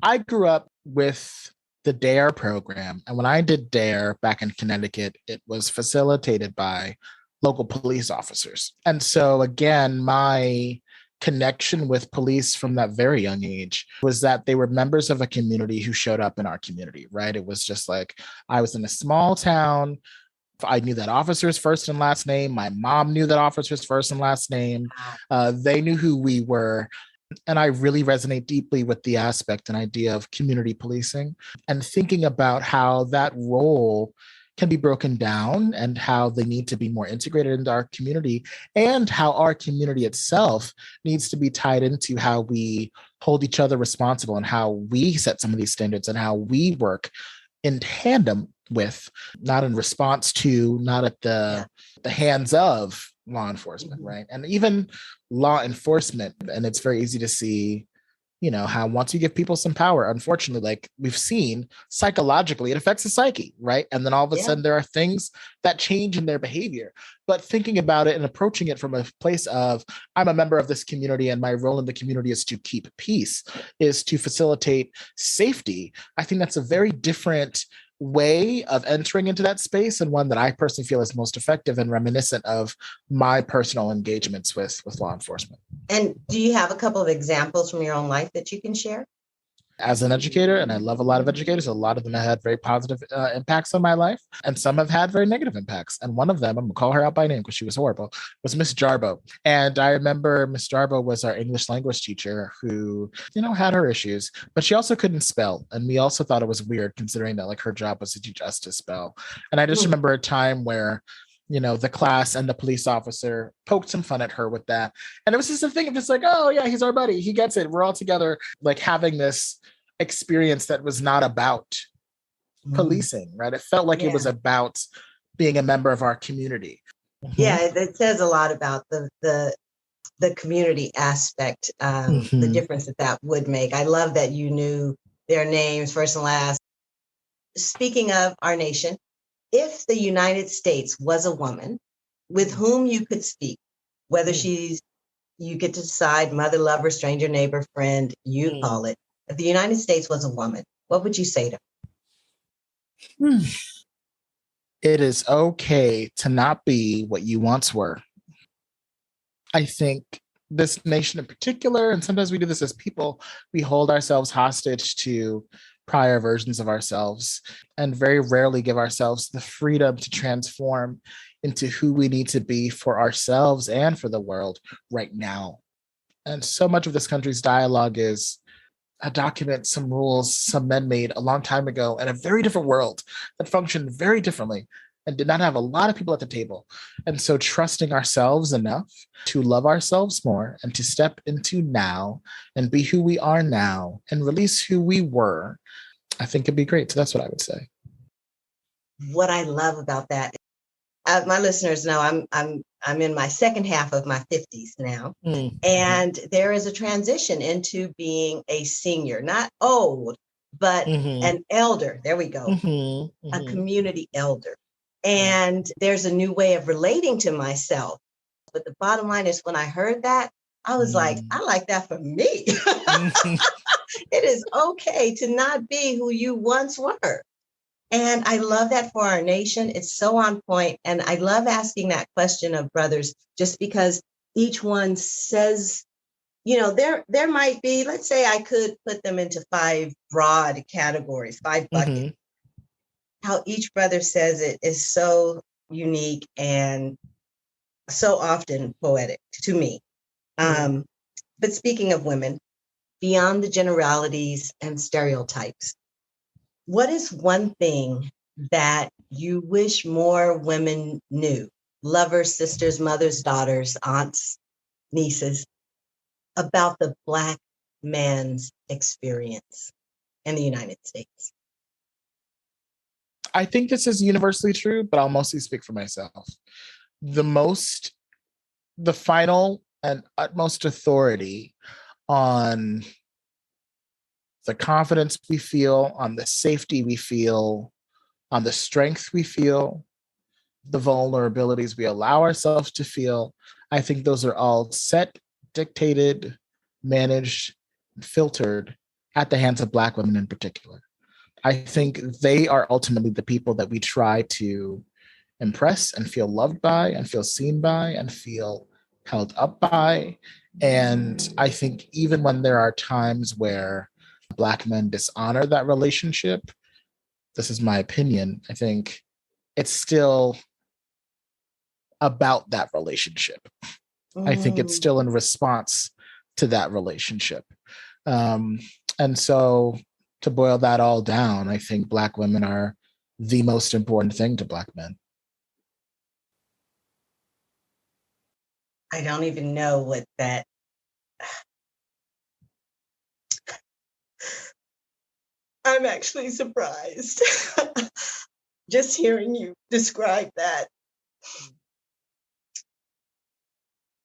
I grew up with the DARE program. And when I did DARE back in Connecticut, it was facilitated by local police officers. And so, again, my connection with police from that very young age was that they were members of a community who showed up in our community, right? It was just like I was in a small town. I knew that officer's first and last name. My mom knew that officer's first and last name. They knew who we were. And I really resonate deeply with the aspect and idea of community policing and thinking about how that role can be broken down and how they need to be more integrated into our community and how our community itself needs to be tied into how we hold each other responsible and how we set some of these standards and how we work in tandem with, not in response to, not at the hands of law enforcement, right? And even law enforcement. And it's very easy to see, how once you give people some power, unfortunately, like we've seen psychologically, it affects the psyche, right? And then all of a Yeah. sudden there are things that change in their behavior. But thinking about it and approaching it from a place of, I'm a member of this community and my role in the community is to keep peace, is to facilitate safety. I think that's a very different way of entering into that space, and one that I personally feel is most effective and reminiscent of my personal engagements with law enforcement. And do you have a couple of examples from your own life that you can share? As an educator, and I love a lot of educators, a lot of them have had very positive impacts on my life, and some have had very negative impacts. And one of them, I'm gonna call her out by name because she was horrible, was Miss Jarbo. And I remember Miss Jarbo was our English language teacher who, had her issues, but she also couldn't spell. And we also thought it was weird considering that like her job was to teach us to spell. And I just Mm. remember a time where the class and the police officer poked some fun at her with that. And it was just a thing of just like, oh yeah, he's our buddy. He gets it. We're all together, like having this experience that was not about Mm. policing, right? It felt like it was Yeah. about being a member of our community. Yeah, Mhm. it says a lot about the community aspect, the Mhm. difference that that would make. I love that you knew their names first and last. Speaking of our nation, if the United States was a woman with whom you could speak, whether Mm. she's, you get to decide, mother, lover, stranger, neighbor, friend, you Mm. call it. If the United States was a woman, what would you say to Mm. It is okay to not be what you once were. I think this nation in particular, and sometimes we do this as people, we hold ourselves hostage to prior versions of ourselves and very rarely give ourselves the freedom to transform into who we need to be for ourselves and for the world right now. And so much of this country's dialogue is a document, some rules some men made a long time ago in a very different world that functioned very differently and did not have a lot of people at the table. And so trusting ourselves enough to love ourselves more and to step into now and be who we are now and release who we were, I think it'd be great. So that's what I would say. what I love about that? My listeners know I'm in my second half of my 50s now, Mm-hmm. and there is a transition into being a senior, not old, but Mm-hmm. an elder. There we go, Mm-hmm. a Mm-hmm. community elder. Yeah. And there's a new way of relating to myself. But the bottom line is, when I heard that, I was like, Mm-hmm. I like that for me. It is okay to not be who you once were. And I love that for our nation. It's so on point. And I love asking that question of brothers, just because each one says, there might be, let's say I could put them into five broad categories, five buckets. Mm-hmm. How each brother says it is so unique and so often poetic to me. Mm-hmm. Um, but speaking of women, beyond the generalities and stereotypes, what is one thing that you wish more women knew? Lovers, sisters, mothers, daughters, aunts, nieces, about the Black man's experience in the United States. I think this is universally true, but I'll mostly speak for myself. The most the final and utmost authority on the confidence we feel, on the safety we feel, on the strength we feel, the vulnerabilities we allow ourselves to feel. I think those are all set, dictated, managed, filtered at the hands of Black women in particular. I think they are ultimately the people that we try to impress and feel loved by and feel seen by and feel held up by. And I think even when there are times where Black men dishonor that relationship, this is my opinion, I think it's still about that relationship. I think it's still in response to that relationship. And so to boil that all down, I think Black women are the most important thing to Black men. I don't even know what that. I'm actually surprised just hearing you describe that.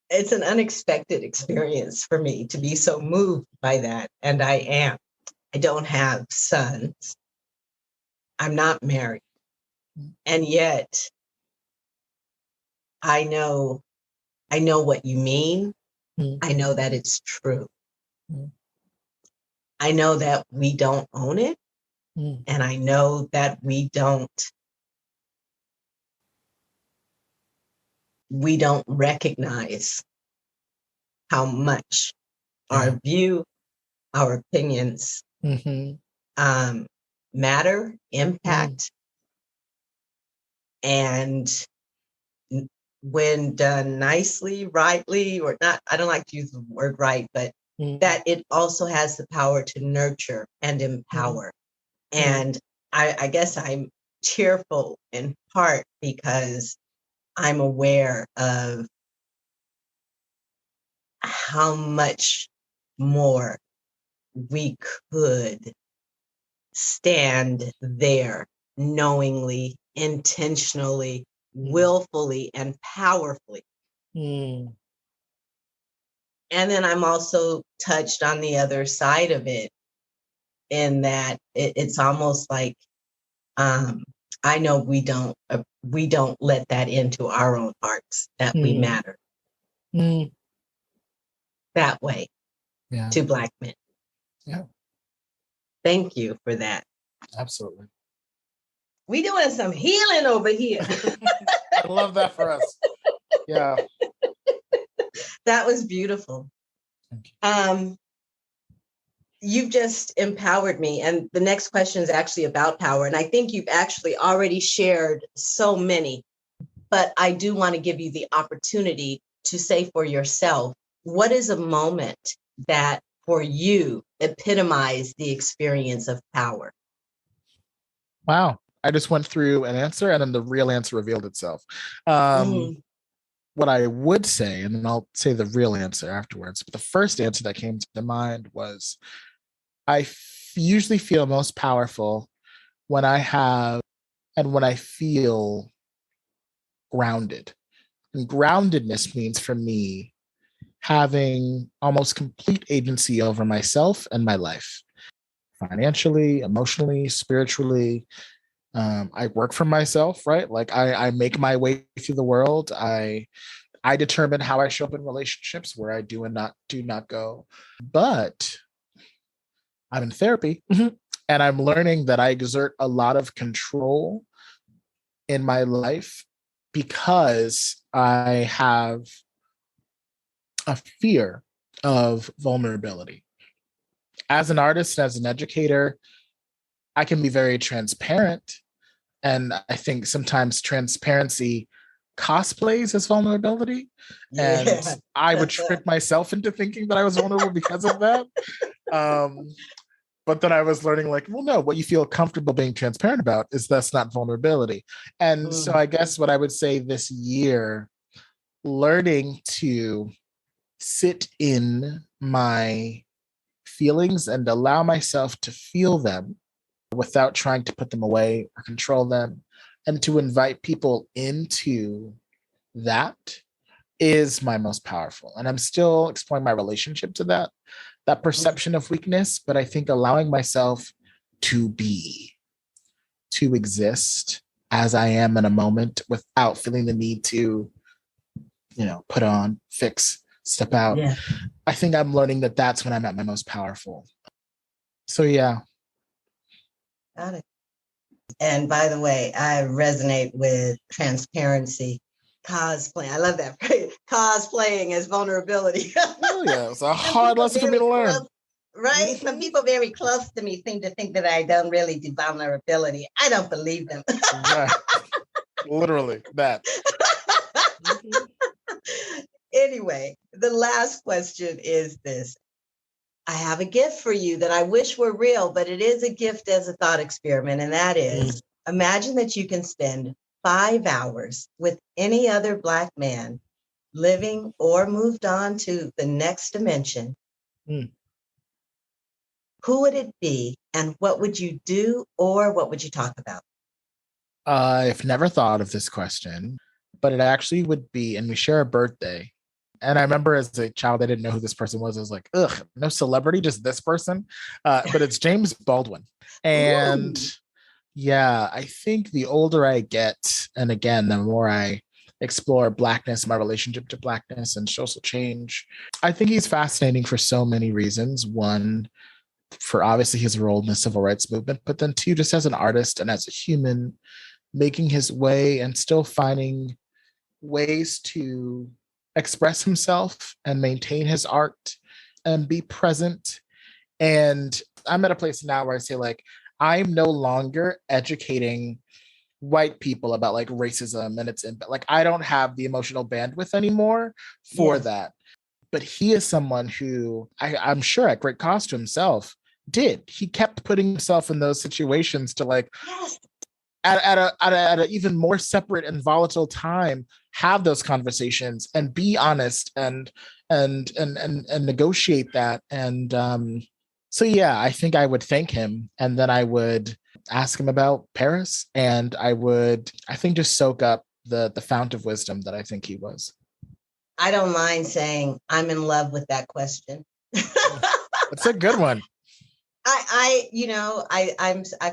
It's an unexpected experience for me to be so moved by that. And I am. I don't have sons. I'm not married. And yet I know what you mean. I know that it's true. I know that we don't own it. And I know that we don't recognize how much our view, our opinions matter, impact, and when done nicely, rightly, or not, I don't like to use the word right, but that it also has the power to nurture and empower. And I guess I'm cheerful in part because I'm aware of how much more we could stand there knowingly, intentionally, willfully, and powerfully. And then I'm also touched on the other side of it in that it's almost like I know we don't let that into our own hearts that we matter that way to Black men. Yeah. Thank you for that. Absolutely. We doing some healing over here. I love that for us. Yeah. That was beautiful. You've just empowered me. And the next question is actually about power. And I think you've actually already shared so many, but I do want to give you the opportunity to say for yourself, what is a moment that for you epitomized the experience of power? Wow. I just went through an answer and then the real answer revealed itself. What I would say, and then I'll say the real answer afterwards, but the first answer that came to mind was I usually feel most powerful when I have and when I feel grounded. And groundedness means for me having almost complete agency over myself and my life, financially, emotionally, spiritually. I work for myself, right? Like I make my way through the world. I determine how I show up in relationships, where I do and do not go. But I'm in therapy and I'm learning that I exert a lot of control in my life because I have a fear of vulnerability. As an artist, as an educator, I can be very transparent. And I think sometimes transparency cosplays as vulnerability. Yeah. And I would trick myself into thinking that I was vulnerable because of that. But then I was learning, like, well, no, what you feel comfortable being transparent about is that's not vulnerability. And so I guess what I would say this year, learning to sit in my feelings and allow myself to feel them without trying to put them away or control them, and to invite people into that is my most powerful. And I'm still exploring my relationship to that perception of weakness. But I think allowing myself to be, to exist as I am in a moment without feeling the need to, put on, fix, step out. Yeah. I think I'm learning that that's when I'm at my most powerful. So yeah. Got it. And by the way, I resonate with transparency, cosplaying. I love that phrase, cosplaying as vulnerability. Oh yeah, it's a Some hard people lesson for me very to learn. close, right? Mm-hmm. Some people very close to me seem to think that I don't really do vulnerability. I don't believe them. Right. Literally that. Mm-hmm. Anyway, the last question is this. I have a gift for you that I wish were real, but it is a gift as a thought experiment. And that is, imagine that you can spend 5 hours with any other Black man living or moved on to the next dimension. Who would it be, and what would you do, or what would you talk about? I've never thought of this question, but it actually would be, and we share a birthday. And I remember as a child, I didn't know who this person was. I was like, ugh, no celebrity, just this person. But it's James Baldwin. And Ooh. yeah, I think the older I get, and again, the more I explore Blackness, my relationship to Blackness and social change, I think he's fascinating for so many reasons. One, for obviously his role in the civil rights movement, but then two, just as an artist and as a human, making his way and still finding ways to express himself and maintain his art and be present. And I'm at a place now where I say, like, I'm no longer educating white people about like racism and its impact. Like, I don't have the emotional bandwidth anymore for that. But he is someone who I'm sure at great cost to himself did. He kept putting himself in those situations to like, at a even more separate and volatile time, have those conversations and be honest and negotiate that. And so yeah, I think I would thank him, and then I would ask him about Paris, and I think just soak up the fount of wisdom that I think he was. I don't mind saying I'm in love with that question. That's a good one. I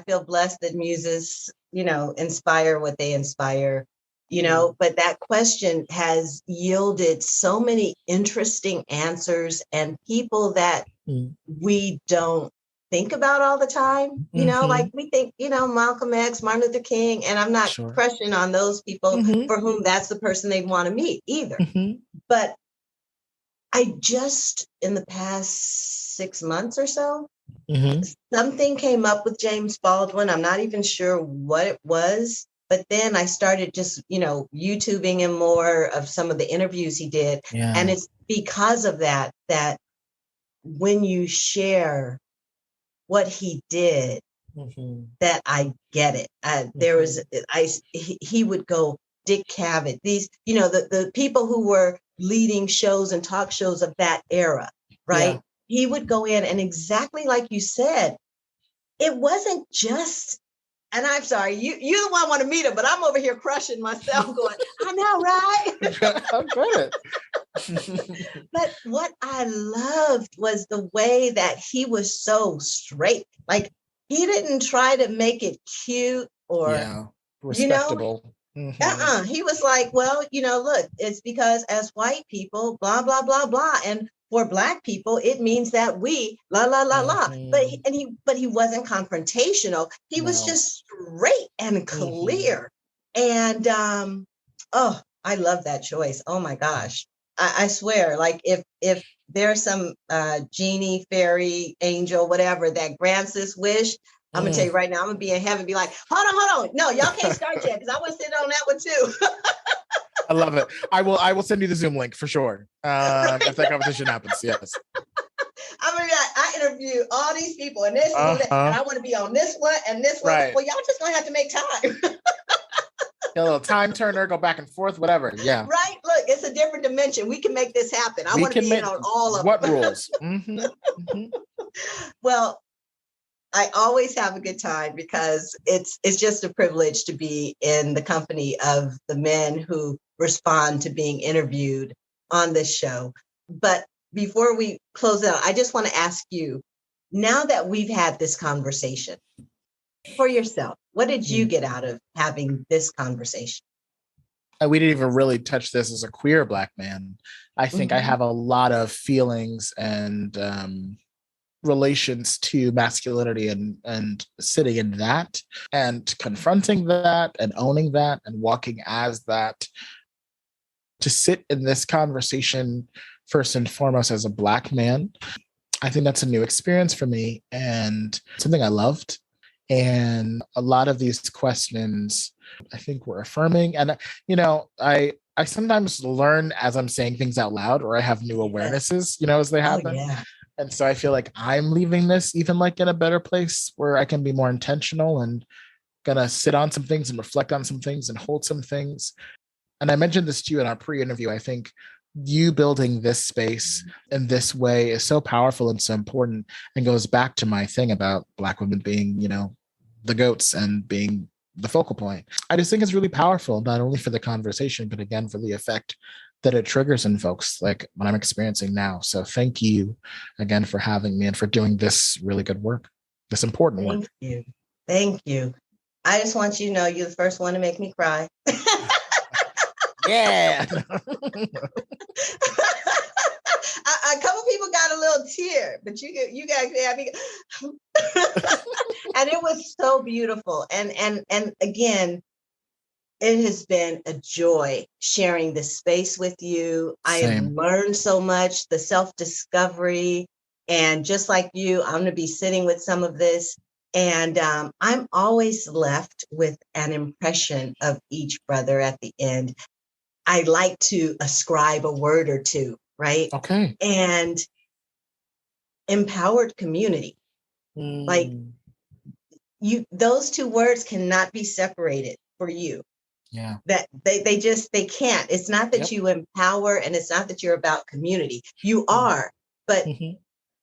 feel blessed that muses, inspire what they inspire, but that question has yielded so many interesting answers and people that we don't think about all the time, like we think, Malcolm X, Martin Luther King, and I'm not crushing on those people for whom that's the person they'd want to meet either. But I just, in the past 6 months or so, something came up with James Baldwin. I'm not even sure what it was, but then I started just, YouTubing him more of some of the interviews he did. Yeah. And it's because of that when you share what he did, that I get it. There was, he would go, Dick Cavett, these, the people who were leading shows and talk shows of that era, right? Yeah. He would go in, and exactly like you said, it wasn't just, and I'm sorry, you're the one want to meet him, but I'm over here crushing myself going, I know, right? I'm good. But what I loved was the way that he was so straight. Like, he didn't try to make it cute or, respectable. He was like, well, look, it's because as white people, blah, blah, blah, blah. And for Black people, it means that we, la, la, la, la. But he wasn't confrontational. He was just straight and clear. And, I love that choice. Oh my gosh. I swear, like if there's some genie, fairy, angel, whatever that grants this wish, I'm gonna tell you right now, I'm gonna be in heaven and be like, hold on. No, y'all can't start yet, because I want to sit on that one too. I love it. I will send you the Zoom link for sure. If that competition happens, yes. I'm gonna be like, I interview all these people and this and that, and I want to be on this one and this one. Right. Well, y'all just gonna have to make time. A little time turner, go back and forth, whatever. Yeah. Right. Look, it's a different dimension. We can make this happen. I want to be in on all of what them. rules. Well, I always have a good time because it's just a privilege to be in the company of the men who respond to being interviewed on this show. But before we close out, I just want to ask you, now that we've had this conversation, for yourself, what did you get out of having this conversation? We didn't even really touch this as a queer Black man. I think I have a lot of feelings and relations to masculinity and sitting in that and confronting that and owning that and walking as that. To sit in this conversation first and foremost as a Black man, I think that's a new experience for me and something I loved. And a lot of these questions I think were affirming. And I sometimes learn as I'm saying things out loud, or I have new awarenesses, as they happen. Yeah. And so I feel like I'm leaving this even like in a better place where I can be more intentional and gonna sit on some things and reflect on some things and hold some things. And I mentioned this to you in our pre-interview. I think you building this space in this way is so powerful and so important, and goes back to my thing about Black women being, the goats and being the focal point. I just think it's really powerful, not only for the conversation, but again, for the effect that it triggers in folks, like what I'm experiencing now. So thank you again for having me and for doing this really good work, this important work. Thank you. Thank you. I just want you to know you're the first one to make me cry. Yeah. A couple people got a little tear, but you guys had me. And it was so beautiful. And again, it has been a joy sharing this space with you. I have learned so much, the self-discovery, and just like you, I'm going to be sitting with some of this. And I'm always left with an impression of each brother at the end. I like to ascribe a word or two, right? Okay. And empowered community. Like those two words cannot be separated for you. Yeah. That they can't. It's not that you empower, and it's not that you're about community. You are, but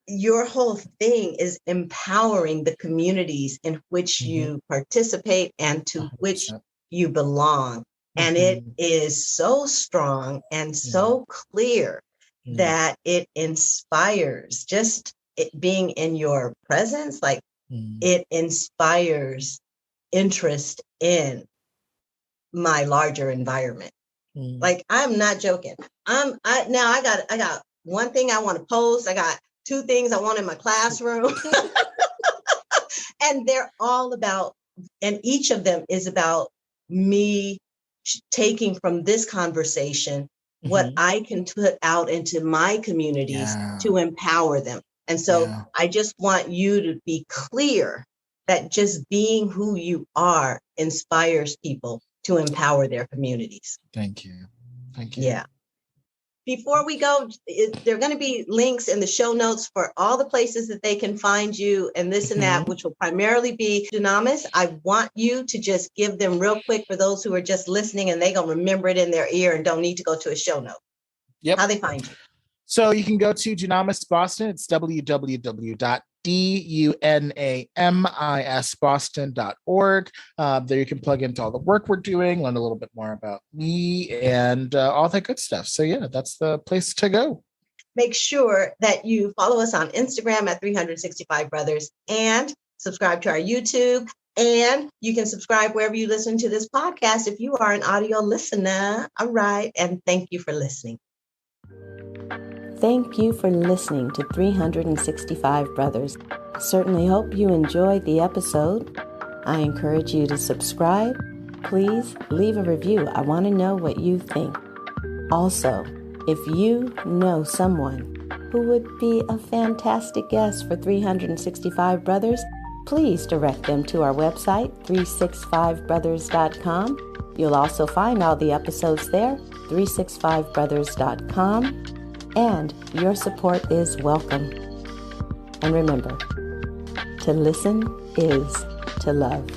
your whole thing is empowering the communities in which you participate and to 100%. Which you belong. And it is so strong and so clear that it inspires. Just it being in your presence, like it inspires interest in my larger environment. Like, I'm not joking. I got one thing I want to post. I got two things I want in my classroom. And they're all about, and each of them is about me taking from this conversation what I can put out into my communities to empower them. And so I just want you to be clear that just being who you are inspires people to empower their communities. Thank you. Thank you. Yeah. Before we go, there are going to be links in the show notes for all the places that they can find you and this and that, which will primarily be Dunamis. I want you to just give them real quick for those who are just listening and they're going to remember it in their ear and don't need to go to a show note. Yep. How they find you. So you can go to Dunamis Boston. It's www.dunamisboston.org. There you can plug into all the work we're doing, learn a little bit more about me and all that good stuff. So yeah, that's the place to go. Make sure that you follow us on Instagram at 365 Brothers and subscribe to our YouTube. And you can subscribe wherever you listen to this podcast if you are an audio listener. All right. And thank you for listening. Thank you for listening to 365 Brothers. I certainly hope you enjoyed the episode. I encourage you to subscribe. Please leave a review. I want to know what you think. Also, if you know someone who would be a fantastic guest for 365 Brothers, please direct them to our website, 365brothers.com. You'll also find all the episodes there, 365brothers.com. And your support is welcome. And remember, to listen is to love.